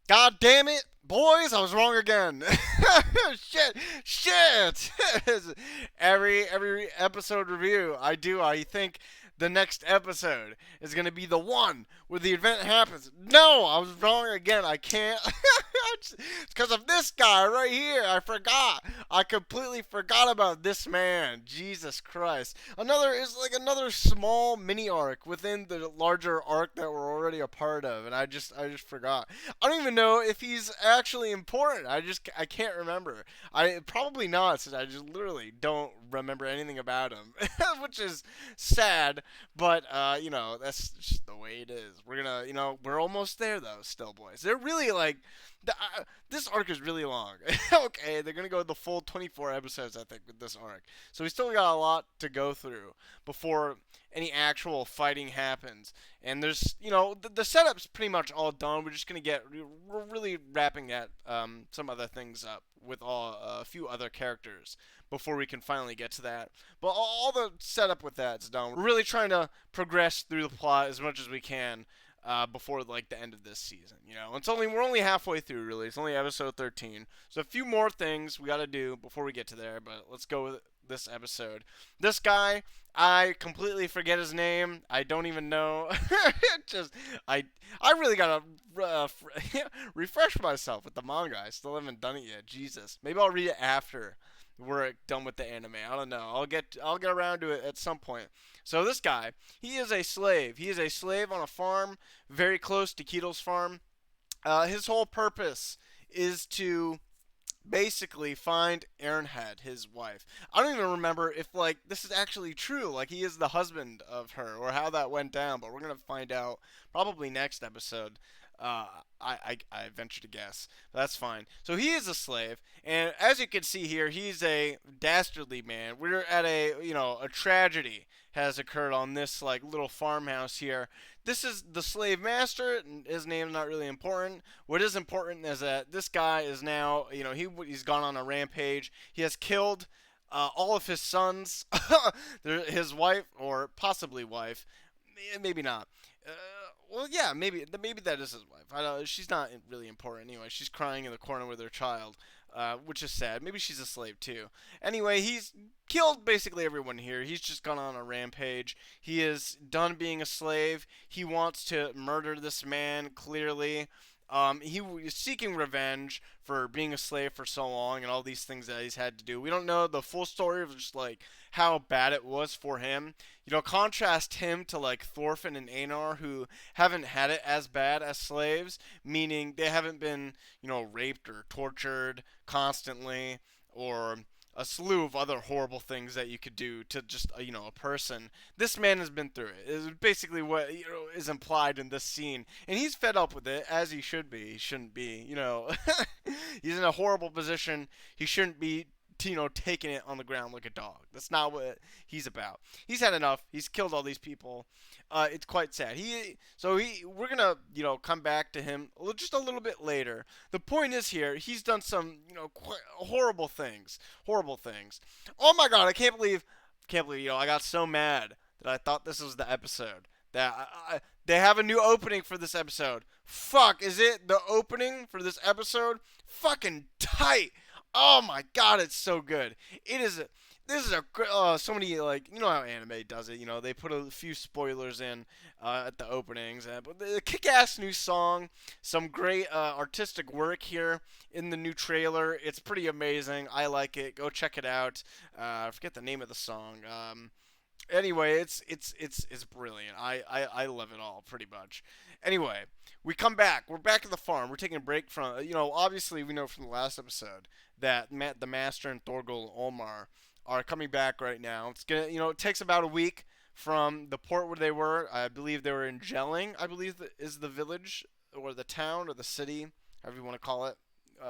God damn it, boys! I was wrong again. Shit. every episode review I do, I think the next episode is gonna be the one where the event happens. No, I was wrong again. I can't. It's because of this guy right here. I forgot. I completely forgot about this man. Jesus Christ. Another is like another small mini arc within the larger arc that we're already a part of, and I just forgot. I don't even know if he's actually important. I can't remember. I probably not, since I just literally don't remember anything about him, which is sad. But that's just the way it is. We're almost there though. Still, boys. They're really like this arc is really long. Okay, they're gonna go the full 24 episodes, I think, with this arc. So we still got a lot to go through before any actual fighting happens. And there's, the setup's pretty much all done. We're just gonna we're really wrapping at some other things up with a few other characters before we can finally get to that. But all the setup with that's done. We're really trying to progress through the plot as much as we can before like the end of this season. We're only halfway through really. It's only episode 13, so a few more things we got to do before we get to there. But let's go with this episode. This guy, I completely forget his name. I don't even know. Just I really gotta refresh myself with the manga. I still haven't done it yet. Jesus, maybe I'll read it after we're done with the anime. I don't know. I'll get around to it at some point. So this guy, he is a slave. He is a slave on a farm very close to Keto's farm. His whole purpose is to basically find Earnhead, his wife. I don't even remember if like this is actually true, like he is the husband of her, or how that went down. But we're gonna find out probably next episode. I venture to guess. But that's fine. So he is a slave, and as you can see here, he's a dastardly man. We're at a tragedy has occurred on this like little farmhouse here. This is the slave master. His name's not really important. What is important is that this guy is now, he's gone on a rampage. He has killed all of his sons, his wife or possibly wife, maybe not. Well, yeah, maybe that is his wife. I know she's not really important anyway. She's crying in the corner with her child, which is sad. Maybe she's a slave too. Anyway, he's killed basically everyone here. He's just gone on a rampage. He is done being a slave. He wants to murder this man clearly. He was seeking revenge for being a slave for so long and all these things that he's had to do. We don't know the full story of just like how bad it was for him. Contrast him to like Thorfinn and Einar, who haven't had it as bad as slaves, meaning they haven't been, raped or tortured constantly, or a slew of other horrible things that you could do to just a person. This man has been through it. Is basically what is implied in this scene, and he's fed up with it, as he should be. He shouldn't be. He's in a horrible position. He shouldn't be. Taking it on the ground like a dog. That's not what he's about. He's had enough. He's killed all these people. It's quite sad. We're gonna, come back to him just a little bit later. The point is here, he's done some, quite horrible things. Horrible things. Oh my god, I can't believe, I got so mad that I thought this was the episode. They have a new opening for this episode. Fuck, is it the opening for this episode? Fucking tight. Oh my god, it's so good. It is. This is so many like how anime does it. They put a few spoilers in at the openings, but the kick-ass new song, some great artistic work here in the new trailer. It's pretty amazing. I like it. Go check it out. I forget the name of the song. Anyway, it's brilliant. I love it all pretty much. Anyway, we come back. We're back at the farm. We're taking a break from obviously we know from the last episode that the Master and Thorgal and Olmar are coming back right now. It's gonna it takes about a week from the port where they were. I believe they were in Gelling. I believe that is the village or the town or the city, however you want to call it,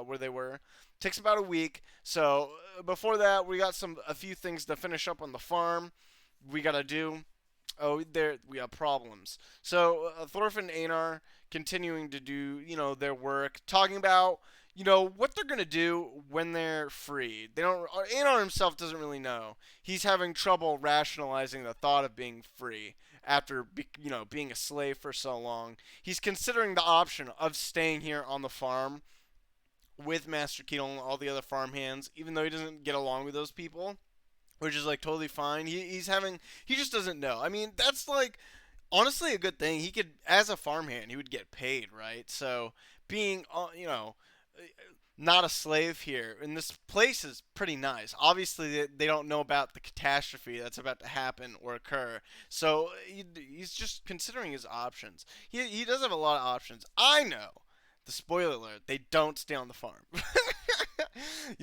where they were. Takes about a week. So before that, we got a few things to finish up on the farm. We gotta do. Oh, there we have problems. So Thorfinn and Einar continuing to do their work, talking about what they're gonna do when they're free. They don't. Einar himself doesn't really know. He's having trouble rationalizing the thought of being free after being a slave for so long. He's considering the option of staying here on the farm with Master Keaton and all the other farmhands, even though he doesn't get along with those people, which is like totally fine. He just doesn't know. I mean, that's like honestly a good thing. He could, as a farmhand, he would get paid, right? So being not a slave here, and this place is pretty nice. Obviously, they don't know about the catastrophe that's about to happen or occur, so he's just considering his options. He does have a lot of options. I know. The spoiler alert: they don't stay on the farm.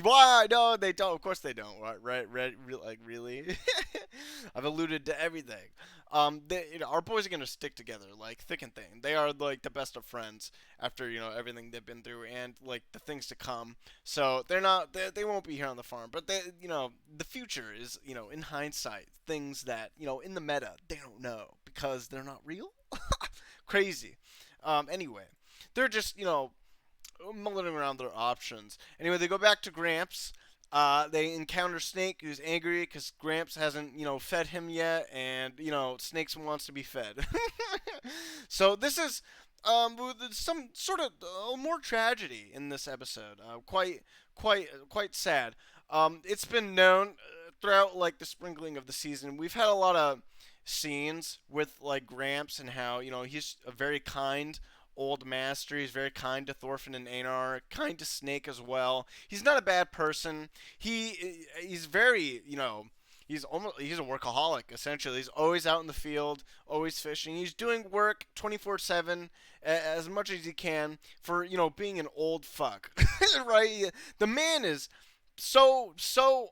Why? No, they don't. Of course they don't. Right? Like really? I've alluded to everything. Our boys are gonna stick together like thick and thin. They are like the best of friends after everything they've been through and like the things to come. So they're not. They won't be here on the farm. But the future is in hindsight things that in the meta they don't know because they're not real. Crazy. Anyway, they're just mulling around their options. Anyway, they go back to Gramps. They encounter Snake, who's angry because Gramps hasn't, fed him yet, and Snake wants to be fed. So this is with some sort of more tragedy in this episode. Quite sad. It's been known throughout like the sprinkling of the season, we've had a lot of scenes with like Gramps and how he's a very kind old master. He's very kind to Thorfinn and Einar, kind to Snake as well. He's not a bad person. He's very, he's a workaholic essentially. He's always out in the field, always fishing. He's doing work 24/7 as much as he can for, being an old fuck. Right? The man is so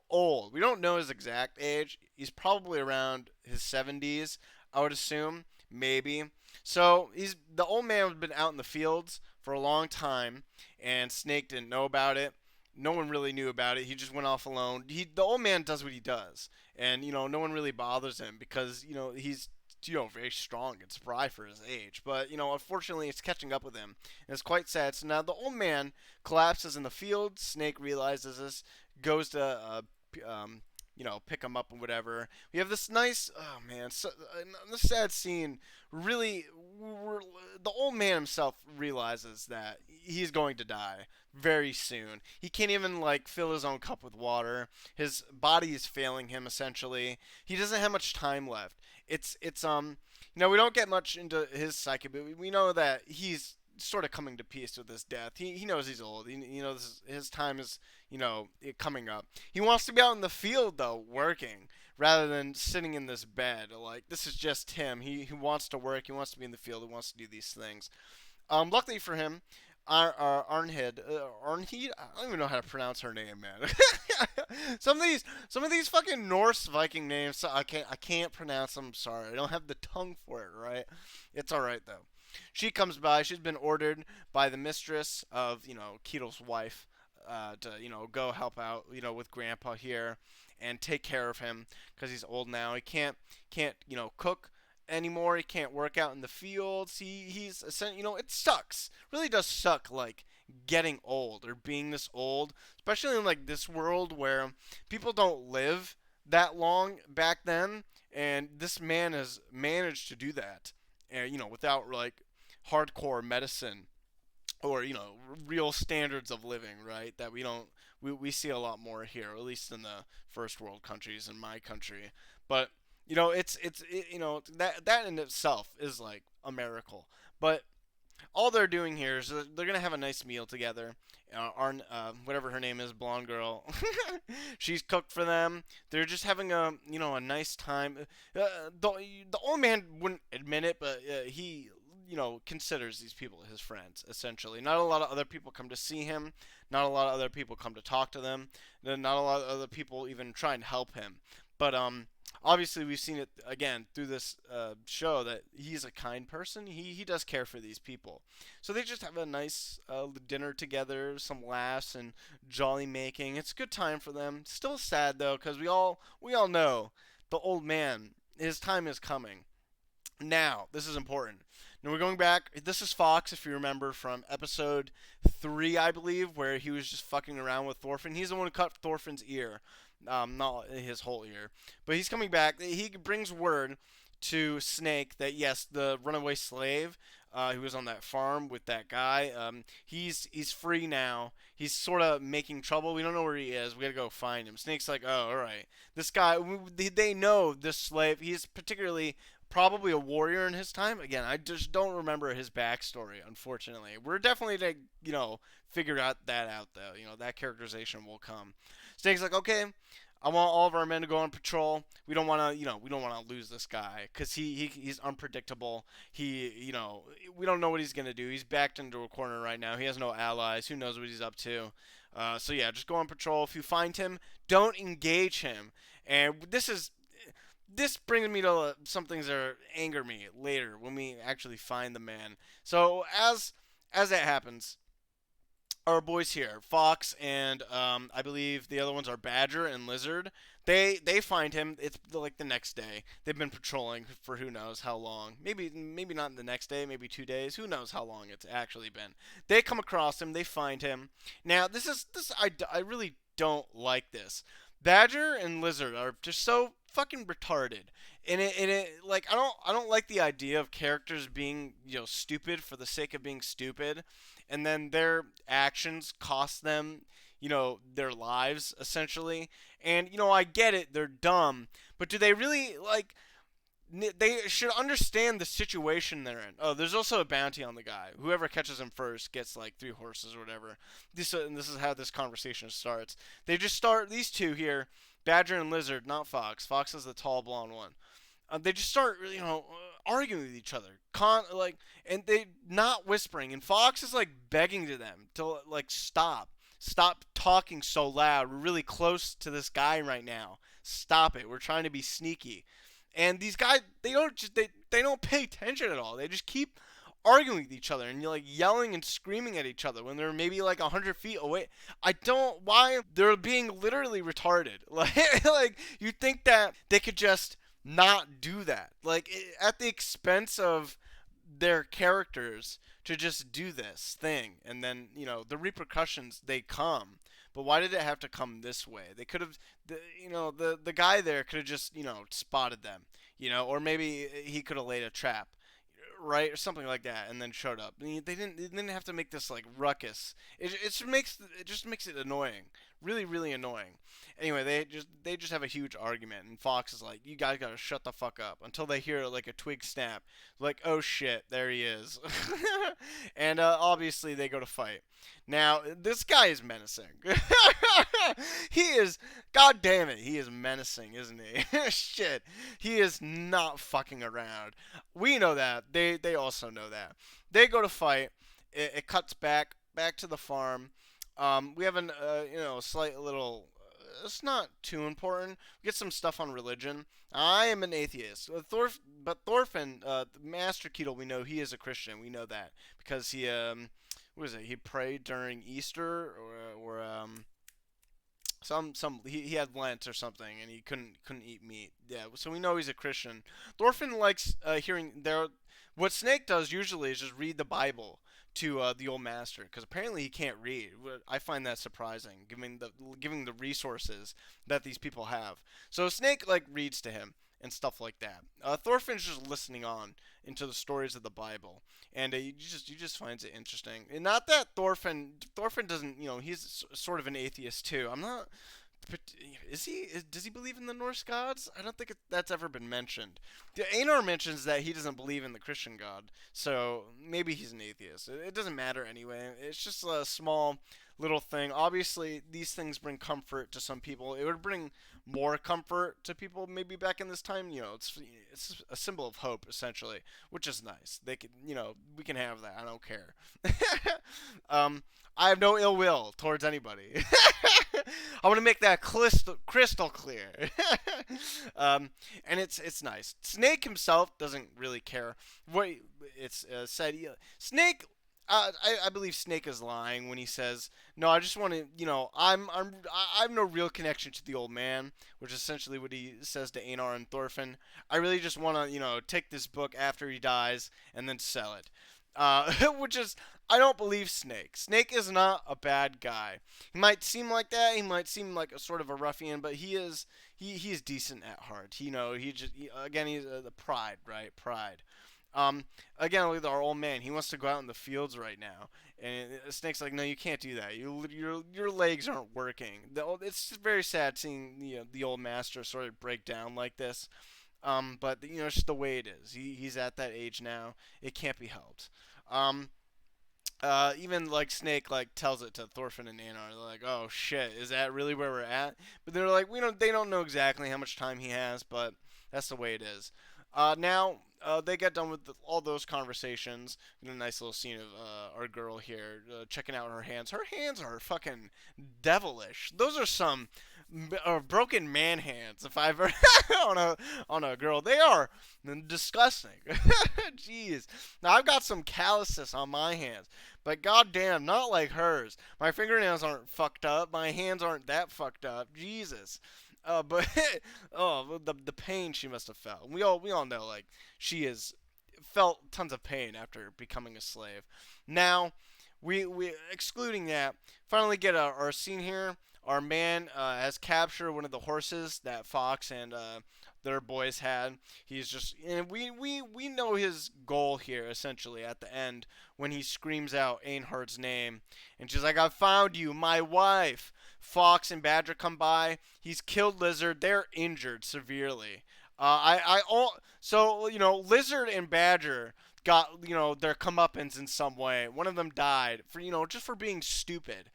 old. We don't know his exact age. He's probably around his 70s, I would assume, maybe. So he's the old man has been out in the fields for a long time, and Snake didn't know about it. No one really knew about it. He just went off alone. The old man does what he does, and no one really bothers him because he's very strong and spry for his age. But unfortunately, it's catching up with him, and it's quite sad. So now the old man collapses in the field. Snake realizes this, goes to pick him up and whatever. We have this nice, oh man, this sad scene. Really, the old man himself realizes that he's going to die very soon. He can't even like fill his own cup with water. His body is failing him essentially. He doesn't have much time left. We don't get much into his psyche, but we know that he's sort of coming to peace with his death. He knows he's old. His time is coming up. He wants to be out in the field though, working rather than sitting in this bed. Like this is just him. He wants to work. He wants to be in the field. He wants to do these things. Luckily for him, Arnhed, Arnhed, I don't even know how to pronounce her name, man. some of these fucking Norse Viking names, so I can't pronounce them. Sorry, I don't have the tongue for it. Right? It's all right though. She comes by. She's been ordered by the mistress of Ketel's wife to go help out with Grandpa here and take care of him because he's old now. He can't cook anymore. He can't work out in the fields. He's it sucks. Really does suck like getting old or being this old, especially in like this world where people don't live that long back then, and this man has managed to do that, and without like hardcore medicine or real standards of living, right? That we see a lot more here, at least in the first world countries, in my country. But that in itself is like a miracle. But all they're doing here is they're gonna have a nice meal together. Whatever her name is, blonde girl, she's cooked for them. They're just having a nice time. The old man wouldn't admit it, but he considers these people his friends essentially. Not a lot of other people come to see him. Not a lot of other people come to talk to them. Not a lot of other people even try and help him. But obviously we've seen it again through this show that he's a kind person. He does care for these people. So they just have a nice dinner together, some laughs and jolly making. It's a good time for them. Still sad though, because we all know the old man, his time is coming. Now, this is important. Now we're going back. This is Fox, if you remember, from episode 3, I believe, where he was just fucking around with Thorfinn. He's the one who cut Thorfinn's ear. Not his whole ear. But he's coming back. He brings word to Snake that yes, the runaway slave who was on that farm with that guy, he's free now. He's sort of making trouble. We don't know where he is. We gotta go find him. Snake's like, oh, all right. This guy, they know this slave. He's particularly probably a warrior in his time. Again, I just don't remember his backstory. Unfortunately, we're definitely to figure that out though. That characterization will come. Snake's like, okay, I want all of our men to go on patrol. We don't want to, we don't want to lose this guy because he's unpredictable. We don't know what he's gonna do. He's backed into a corner right now. He has no allies. Who knows what he's up to? So yeah, just go on patrol. If you find him, don't engage him. And this brings me to some things that anger me later when we actually find the man. So as that happens, our boys here, Fox and I believe the other ones are Badger and Lizard. They find him. It's like the next day. They've been patrolling for who knows how long. Maybe not the next day. Maybe 2 days. Who knows how long it's actually been. They come across him. They find him. Now I really don't like this. Badger and Lizard are just so fucking retarded. And it like I don't like the idea of characters being stupid for the sake of being stupid, and then their actions cost them their lives essentially. And I get it, they're dumb, but do they really they should understand the situation they're in. Oh, there's also a bounty on the guy. Whoever catches him first gets like 3 horses or whatever. And this is how this conversation starts. They just start, these two here, Badger and Lizard, not Fox. Fox is the tall blonde one. They just start, arguing with each other, and they not whispering. And Fox is like begging to them to stop talking so loud. We're really close to this guy right now. Stop it. We're trying to be sneaky. And these guys, they don't pay attention at all. They just keep arguing with each other and you're like yelling and screaming at each other when they're maybe like 100 feet away. I don't why they're being literally retarded. Like you think that they could just not do that, at the expense of their characters, to just do this thing, and then the repercussions they come. But why did it have to come this way? They could have, the guy there could have just spotted them, or maybe he could have laid a trap, right, or something like that, and then showed up. They didn't have to make this like ruckus. It just makes it annoying, really really annoying. Anyway, they just have a huge argument, and Fox is like, "You guys gotta shut the fuck up," until they hear like a twig snap, like, "Oh shit, there he is," and obviously they go to fight. Now this guy is menacing. He is, god damn it, he is menacing, isn't he? Shit, he is not fucking around. We know that. They also know that. They go to fight. It cuts back to the farm. We have a slight little. It's not too important. We get some stuff on religion. I am an atheist. But Thorfinn, the Master Ketel, we know he is a Christian. We know that because what is it? He prayed during Easter or he had Lent or something, and he couldn't eat meat. Yeah, so we know he's a Christian. Thorfinn likes hearing there. What Snake does usually is just read the Bible to the old master, because apparently he can't read. I find that surprising, giving the resources that these people have. So Snake reads to him and stuff like that. Thorfinn's just listening on into the stories of the Bible, and he just finds it interesting. And not that Thorfinn doesn't, he's sort of an atheist too. I'm not. But does he believe in the Norse gods? I don't think that's ever been mentioned. Einar mentions that he doesn't believe in the Christian God, so maybe he's an atheist. It doesn't matter anyway. It's just a small little thing. Obviously, these things bring comfort to some people. It would bring more comfort to people maybe back in this time. It's a symbol of hope essentially, which is nice. They can, we can have that. I don't care. I have no ill will towards anybody. I want to make that crystal clear. And it's nice. Snake himself doesn't really care what it's said. Snake, I believe Snake is lying when he says, "No, I just want to, I have no real connection to the old man," which is essentially what he says to Einar and Thorfinn. "I really just want to, take this book after he dies and then sell it." Which is, I don't believe Snake. Snake is not a bad guy. He might seem like that. He might seem like a sort of a ruffian, but he is decent at heart. Again, he's the pride, right? Pride. Um, Again, with our old man, he wants to go out in the fields right now, and Snake's like, no, you can't do that. Your legs aren't working. It's very sad seeing the old master sort of break down like this. But it's just the way it is. He's at that age now. It can't be helped. Um, Even like Snake like tells it to Thorfinn and Anar. They're like, "Oh shit, is that really where we're at?" But they're like, "We don't." They don't know exactly how much time he has, but that's the way it is. Now they get done with all those conversations. A nice little scene of our girl here checking out her hands. Her hands are fucking devilish. Those are some broken man hands. If I've ever on a girl, they are disgusting. Jeez. Now I've got some calluses on my hands, but goddamn, not like hers. My fingernails aren't fucked up. My hands aren't that fucked up. Jesus. But oh, the pain she must have felt. We all know like she has felt tons of pain after becoming a slave. Now, we excluding that, finally get our scene here. Our man has captured one of the horses that Fox and their boys had. He's just, and we know his goal here essentially at the end when he screams out Einhard's name, and she's like, "I found you, my wife." Fox and Badger come by. He's killed Lizard. They're injured severely. So Lizard and Badger got their comeuppance in some way. One of them died for just for being stupid,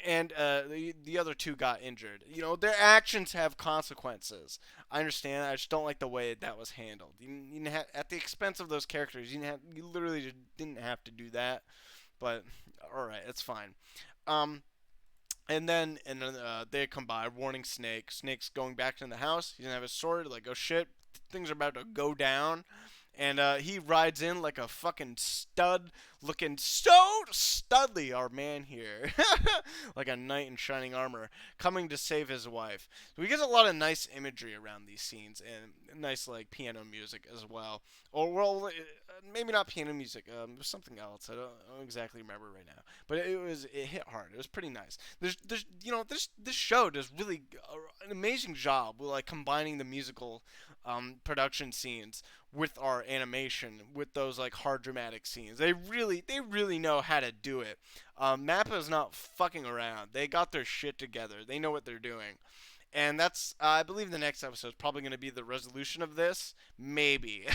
and the other two got injured. Their actions have consequences. I understand. I just don't like the way that was handled. At the expense of those characters, you literally just didn't have to do that. But all right, it's fine. Um, and then they come by, warning Snake. Snake's going back to the house. He doesn't have his sword. Like, oh shit, things are about to go down. And he rides in like a fucking stud, looking so studly, our man here. Like a knight in shining armor, coming to save his wife. So we get a lot of nice imagery around these scenes, and nice like piano music as well. Or, well, maybe not piano music, it was something else. I don't exactly remember right now. But it hit hard. It was pretty nice. This show does really an amazing job with like combining the musical production scenes with our animation, with those like hard dramatic scenes. They really know how to do it. Mappa is not fucking around. They got their shit together. They know what they're doing. And that's, I believe the next episode is probably going to be the resolution of this. Maybe.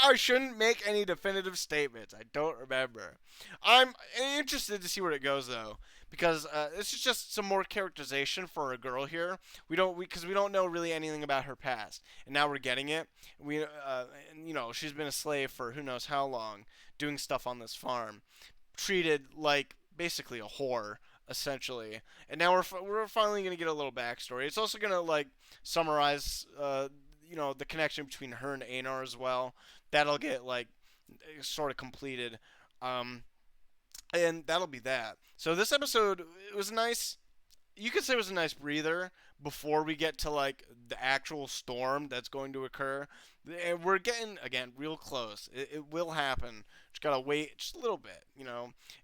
I shouldn't make any definitive statements. I don't remember. I'm interested to see where it goes, though. Because this is just some more characterization for a girl here. Because we don't know really anything about her past. And now we're getting it. She's been a slave for who knows how long, doing stuff on this farm. Treated like basically a whore, essentially. And now we're finally gonna get a little backstory. It's also gonna like summarize, the connection between her and Einar as well. That'll get like sort of completed, and that'll be that. So this episode, it was nice. You could say it was a nice breather before we get to like the actual storm that's going to occur. And we're getting again real close. It will happen. Just gotta wait just a little bit.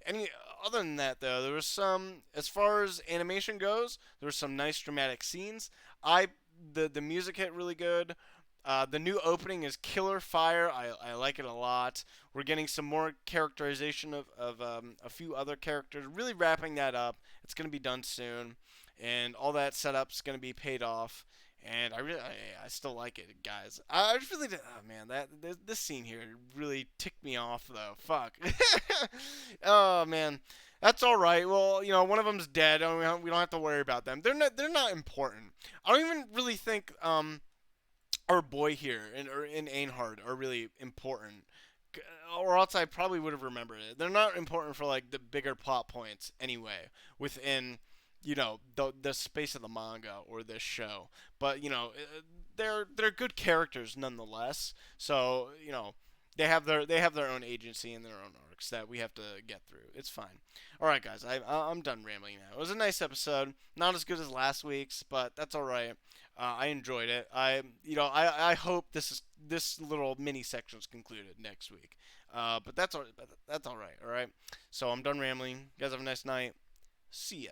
Any other than that though, there was some, as far as animation goes, there were some nice dramatic scenes. The music hit really good. The new opening is Killer Fire. I like it a lot. We're getting some more characterization of a few other characters. Really wrapping that up. It's going to be done soon. And all that setup's going to be paid off. And I still like it, guys. I just really did. Oh man, this scene here really ticked me off though. Fuck. Oh man, that's all right. Well, one of them's dead. And we don't have to worry about them. They're not important. I don't even really think our boy here and Einhard are really important. Or else I probably would have remembered it. They're not important for like the bigger plot points anyway within the space of the manga or this show. But they're good characters nonetheless. So they have their own agency and their own arcs that we have to get through. It's fine. All right, guys. I'm done rambling now. It was a nice episode. Not as good as last week's, but that's all right. I enjoyed it. I hope this little mini section is concluded next week. But that's all right. All right. So I'm done rambling. You guys have a nice night. See ya.